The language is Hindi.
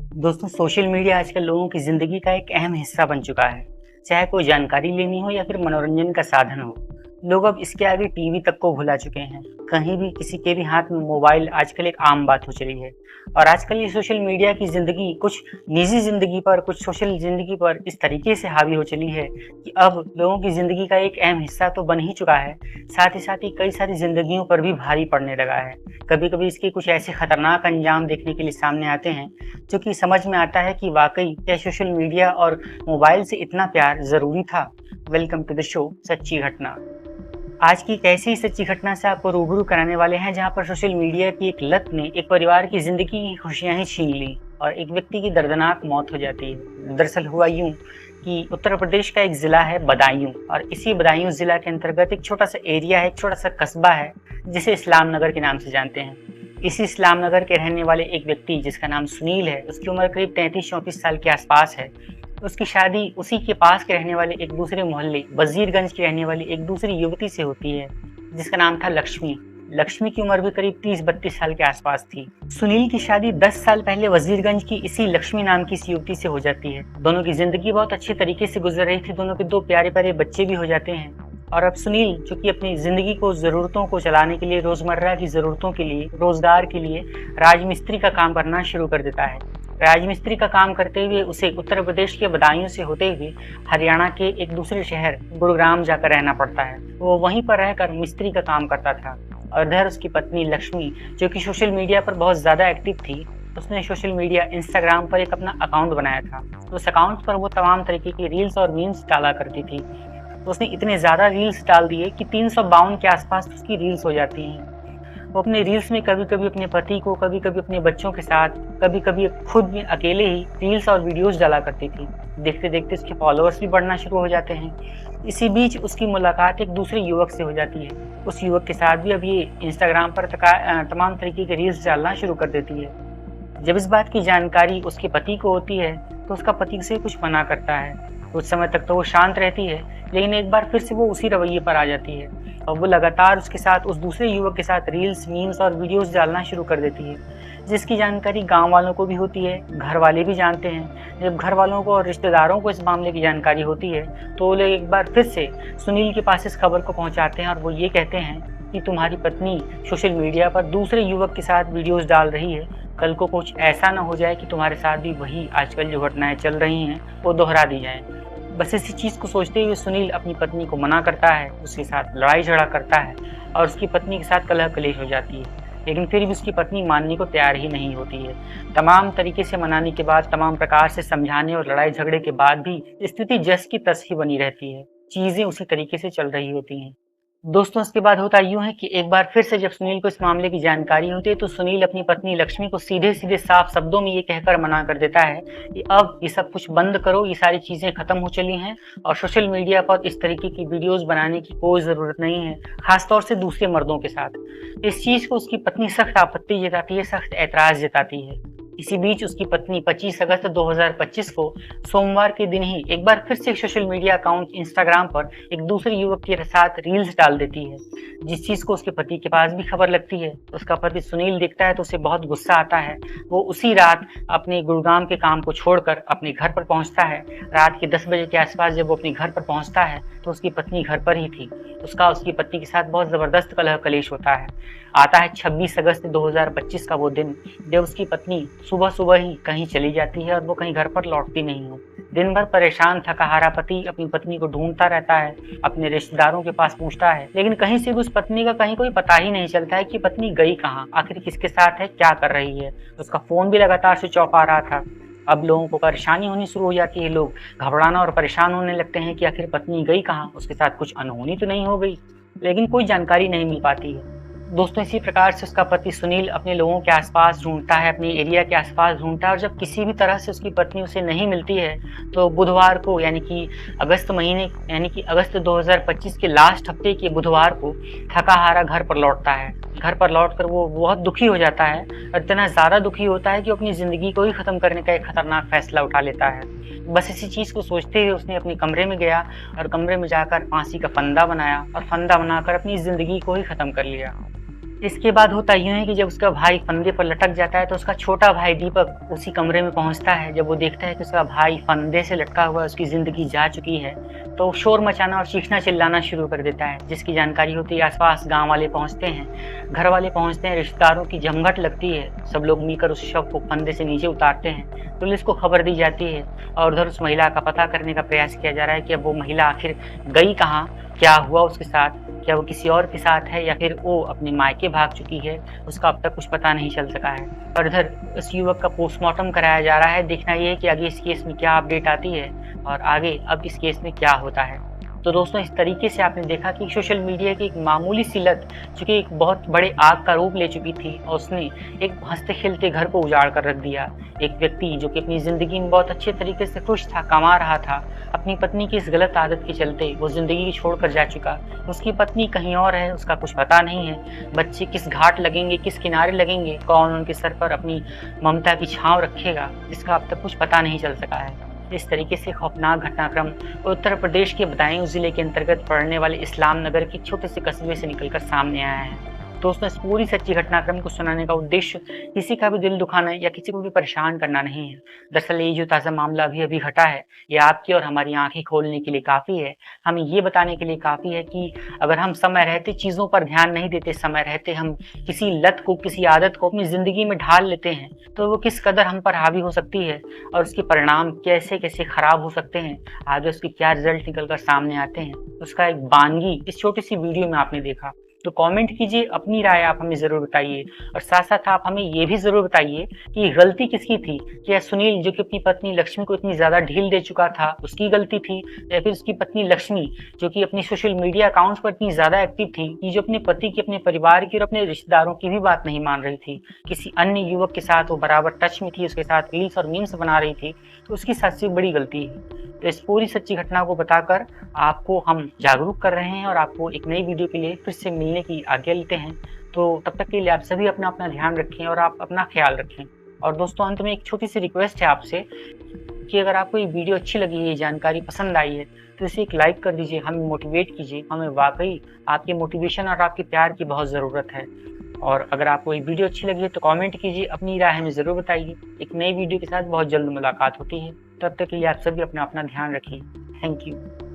दोस्तों, सोशल मीडिया आजकल लोगों की ज़िंदगी का एक अहम हिस्सा बन चुका है। चाहे कोई जानकारी लेनी हो या फिर मनोरंजन का साधन हो, लोग अब इसके आगे टीवी तक को भुला चुके हैं। कहीं भी किसी के भी हाथ में मोबाइल आजकल एक आम बात हो चली है। और आजकल ये सोशल मीडिया की ज़िंदगी कुछ निजी ज़िंदगी पर, कुछ सोशल ज़िंदगी पर इस तरीके से हावी हो चली है कि अब लोगों की ज़िंदगी का एक अहम हिस्सा तो बन ही चुका है, साथ ही कई सारी ज़िंदगियों पर भी भारी पड़ने लगा है। कभी-कभी इसके कुछ ऐसे खतरनाक अंजाम देखने के लिए सामने आते हैं जो कि समझ में आता है कि वाकई क्या सोशल मीडिया और मोबाइल से इतना प्यार ज़रूरी था। वेलकम टू द शो सच्ची घटना। आज की एक ऐसी सच्ची घटना से आपको रूबरू कराने वाले हैं जहां पर सोशल मीडिया की एक लत ने एक परिवार की ज़िंदगी की खुशियां ही छीन ली और एक व्यक्ति की दर्दनाक मौत हो जाती है। दरअसल हुआ यूं कि उत्तर प्रदेश का एक ज़िला है बदायूं, और इसी बदायूं ज़िला के अंतर्गत एक छोटा सा एरिया है, एक छोटा सा कस्बा है जिसे इस्लाम नगर के नाम से जानते हैं। इसी इस्लाम नगर के रहने वाले एक व्यक्ति जिसका नाम सुनील है, उसकी उम्र करीब 33-34 साल के आसपास है। उसकी शादी उसी के पास के रहने वाले एक दूसरे मोहल्ले वजीरगंज की रहने वाली एक दूसरी युवती से होती है जिसका नाम था लक्ष्मी। लक्ष्मी की उम्र भी करीब 30-32 साल के आसपास थी। सुनील की शादी 10 साल पहले वजीरगंज की इसी लक्ष्मी नाम की इस युवती से हो जाती है। दोनों की जिंदगी बहुत अच्छे तरीके से गुजर रही थी, दोनों के 2 प्यारे प्यारे बच्चे भी हो जाते हैं। और अब सुनील जो कि अपनी ज़िंदगी को ज़रूरतों को चलाने के लिए, रोज़मर्रा की ज़रूरतों के लिए, रोज़गार के लिए राजमिस्त्री का काम करना शुरू कर देता है। राजमिस्त्री का काम करते हुए उसे उत्तर प्रदेश के बदायूं से होते हुए हरियाणा के एक दूसरे शहर गुरुग्राम जाकर रहना पड़ता है। वो वहीं पर रहकर मिस्त्री का काम करता था। और इधर उसकी पत्नी लक्ष्मी जो कि सोशल मीडिया पर बहुत ज़्यादा एक्टिव थी, उसने सोशल मीडिया इंस्टाग्राम पर एक अपना अकाउंट बनाया था। उस अकाउंट पर वो तमाम तरीके की रील्स और मीम्स डाला करती थी। तो उसने इतने ज़्यादा रील्स डाल दिए कि 352 के आसपास उसकी रील्स हो जाती हैं। वो अपने रील्स में कभी कभी अपने पति को, कभी कभी अपने बच्चों के साथ, कभी कभी खुद भी अकेले ही रील्स और वीडियोस डाला करती थी। देखते देखते उसके फॉलोअर्स भी बढ़ना शुरू हो जाते हैं। इसी बीच उसकी मुलाकात एक दूसरे युवक से हो जाती है। उस युवक के साथ भी अब ये इंस्टाग्राम पर तमाम तरीके के रील्स डालना शुरू कर देती है। जब इस बात की जानकारी उसके पति को होती है तो उसका पति उसे कुछ मना करता है। कुछ समय तक तो वो शांत रहती है, लेकिन एक बार फिर से वो उसी रवैये पर आ जाती है और वो लगातार उसके साथ, उस दूसरे युवक के साथ रील्स, मीम्स और वीडियोस डालना शुरू कर देती है, जिसकी जानकारी गांव वालों को भी होती है, घर वाले भी जानते हैं। जब घर वालों को और रिश्तेदारों को इस मामले की जानकारी होती है तो वो लोग एक बार फिर से सुनील के पास इस खबर को पहुंचाते हैं और वो ये कहते हैं कि तुम्हारी पत्नी सोशल मीडिया पर दूसरे युवक के साथ वीडियोस डाल रही है, कल को कुछ ऐसा ना हो जाए कि तुम्हारे साथ भी वही आजकल जो घटनाएं चल रही हैं वो दोहरा दी जाएं। बस इसी चीज़ को सोचते हुए सुनील अपनी पत्नी को मना करता है, उसके साथ लड़ाई झगड़ा करता है और उसकी पत्नी के साथ कलह कलेश हो जाती है। लेकिन फिर भी उसकी पत्नी मानने को तैयार ही नहीं होती है। तमाम तरीके से मनाने के बाद, तमाम प्रकार से समझाने और लड़ाई झगड़े के बाद भी स्थिति जस की तस ही बनी रहती है। चीज़ें उसी तरीके से चल रही होती हैं। दोस्तों, इसके बाद होता यूँ है कि एक बार फिर से जब सुनील को इस मामले की जानकारी होती है तो सुनील अपनी पत्नी लक्ष्मी को सीधे-सीधे साफ शब्दों में ये कहकर मना कर देता है कि अब ये सब कुछ बंद करो, ये सारी चीज़ें खत्म हो चली हैं और सोशल मीडिया पर इस तरीके की वीडियोस बनाने की कोई ज़रूरत नहीं है, खासतौर से दूसरे मर्दों के साथ। इस चीज़ को उसकी पत्नी सख्त आपत्ति जताती है, सख्त ऐतराज़ जताती है। इसी बीच उसकी पत्नी 25 अगस्त 2025 को सोमवार के दिन ही एक बार फिर से सोशल मीडिया अकाउंट इंस्टाग्राम पर एक दूसरे युवक के साथ रील्स डाल देती है, जिस चीज़ को उसके पति के पास भी खबर लगती है। उसका पति सुनील देखता है तो उसे बहुत गुस्सा आता है। वो उसी रात अपने गुरुग्राम के काम को छोड़कर अपने घर पर पहुंचता है। रात के 10 बजे के आसपास जब वो अपने घर पर पहुंचता है तो उसकी पत्नी घर पर ही थी। उसका उसकी पत्नी के साथ बहुत ज़बरदस्त कलह कलेश होता है। आता है 26 अगस्त 2025 का वो दिन जब उसकी पत्नी सुबह सुबह ही कहीं चली जाती है और वो कहीं घर पर लौटती नहीं है। दिन भर परेशान थका हारा पति अपनी पत्नी को ढूंढता रहता है, अपने रिश्तेदारों के पास पूछता है, लेकिन कहीं से भी उस पत्नी का कहीं कोई पता ही नहीं चलता है कि पत्नी गई कहाँ, आखिर किसके साथ है, क्या कर रही है। उसका फ़ोन भी लगातार स्विच ऑफ आ रहा था। अब लोगों को परेशानी होनी शुरू हो जाती है, लोग घबराना और परेशान होने लगते हैं कि आखिर पत्नी गई कहाँ, उसके साथ कुछ अनहोनी तो नहीं हो गई, लेकिन कोई जानकारी नहीं मिल पाती है। दोस्तों, इसी प्रकार से उसका पति सुनील अपने लोगों के आसपास ढूंढता है, अपने एरिया के आसपास ढूंढता है और जब किसी भी तरह से उसकी पत्नी उसे नहीं मिलती है तो बुधवार को यानी कि अगस्त 2025 के लास्ट हफ्ते के बुधवार को थका हारा घर पर लौटता है। घर पर लौटकर वो बहुत दुखी हो जाता है और इतना ज़्यादा दुखी होता है कि अपनी ज़िंदगी को ही ख़त्म करने का एक खतरनाक फैसला उठा लेता है। बस इसी चीज़ को सोचते हुए उसने अपने कमरे में गया और कमरे में जाकर फांसी का फंदा बनाया और फंदा बनाकर अपनी ज़िंदगी को ही ख़त्म कर लिया। इसके बाद होता यूँ है कि जब उसका भाई फंदे पर लटक जाता है तो उसका छोटा भाई दीपक उसी कमरे में पहुंचता है। जब वो देखता है कि उसका भाई फंदे से लटका हुआ है, उसकी ज़िंदगी जा चुकी है, तो वो शोर मचाना और चीखना चिल्लाना शुरू कर देता है। जिसकी जानकारी होती है आस-पास गाँव वाले पहुँचते हैं, घर वाले पहुँचते हैं, रिश्तेदारों की जमघट लगती है। सब लोग मिलकर उस शव को फंदे से नीचे उतारते हैं। पुलिस को खबर दी जाती है और उधर उस महिला का पता करने का प्रयास किया जा रहा है कि अब वो महिला आखिर गई कहाँ, क्या हुआ उसके साथ, क्या वो किसी और के साथ है या फिर वो अपने मायके भाग चुकी है, उसका अब तक कुछ पता नहीं चल सका है। और इधर उस युवक का पोस्टमार्टम कराया जा रहा है। देखना ये है कि आगे इस केस में क्या अपडेट आती है और आगे अब इस केस में क्या होता है। तो दोस्तों, इस तरीके से आपने देखा कि सोशल मीडिया की एक मामूली सी लत, जो कि एक बहुत बड़े आग का रूप ले चुकी थी और उसने एक हंसते खेलते घर को उजाड़ कर रख दिया। एक व्यक्ति जो कि अपनी ज़िंदगी में बहुत अच्छे तरीके से खुश था, कमा रहा था, अपनी पत्नी की इस गलत आदत के चलते वो ज़िंदगी छोड़कर जा चुका। उसकी पत्नी कहीं और है, उसका कुछ पता नहीं है। बच्चे किस घाट लगेंगे, किस किनारे लगेंगे, कौन उनके सर पर अपनी ममता की छाँव रखेगा, इसका अब तक कुछ पता नहीं चल सका है। इस तरीके से खौफनाक घटनाक्रम उत्तर प्रदेश के बदायूं जिले के अंतर्गत पड़ने वाले इस्लाम नगर के छोटे से कस्बे से निकलकर सामने आया है। दोस्तों, इस पूरी सच्ची घटनाक्रम को सुनाने का उद्देश्य किसी का भी दिल दुखाना या किसी को भी परेशान करना नहीं है। दरअसल ये जो ताज़ा मामला अभी घटा है, ये आपकी और हमारी आंखें खोलने के लिए काफ़ी है। हमें ये बताने के लिए काफ़ी है कि अगर हम समय रहते चीज़ों पर ध्यान नहीं देते, समय रहते हम किसी लत को, किसी आदत को अपनी ज़िंदगी में ढाल लेते हैं, तो वो किस कदर हम पर हावी हो सकती है और उसके परिणाम कैसे कैसे खराब हो सकते हैं, आगे उसके क्या रिजल्ट निकल कर सामने आते हैं, उसका एक बानगी इस छोटी सी वीडियो में आपने देखा। तो कमेंट कीजिए, अपनी राय आप हमें ज़रूर बताइए और साथ साथ आप हमें ये भी ज़रूर बताइए कि गलती किसकी थी। क्या सुनील, जो कि अपनी पत्नी लक्ष्मी को इतनी ज़्यादा ढील दे चुका था, उसकी गलती थी, या फिर उसकी पत्नी लक्ष्मी, जो कि अपनी सोशल मीडिया अकाउंट्स पर इतनी ज़्यादा एक्टिव थी कि जो अपने पति की, अपने परिवार की और अपने रिश्तेदारों की भी बात नहीं मान रही थी, किसी अन्य युवक के साथ वो बराबर टच में थी, उसके साथ रील्स और मीम्स बना रही थी, तो उसकी सबसे बड़ी गलती है। तो इस पूरी सच्ची घटना को बताकर आपको हम जागरूक कर रहे हैं और आपको एक नई वीडियो के लिए फिर से मिलने की आज्ञा लेते हैं। तो तब तक के लिए आप सभी अपना अपना ध्यान रखें और आप अपना ख्याल रखें। और दोस्तों, अंत में एक छोटी सी रिक्वेस्ट है आपसे कि अगर आपको ये वीडियो अच्छी लगी है, ये जानकारी पसंद आई है, तो इसे एक लाइक कर दीजिए, हमें मोटिवेट कीजिए। हमें वाकई आपके मोटिवेशन और आपके प्यार की बहुत ज़रूरत है। और अगर आपको ये वीडियो अच्छी लगी है तो कमेंट कीजिए, अपनी राय हमें ज़रूर बताइए। एक नई वीडियो के साथ बहुत जल्द मुलाकात होती है। तब तक के लिए आप सभी अपना अपना ध्यान रखिए। Thank you.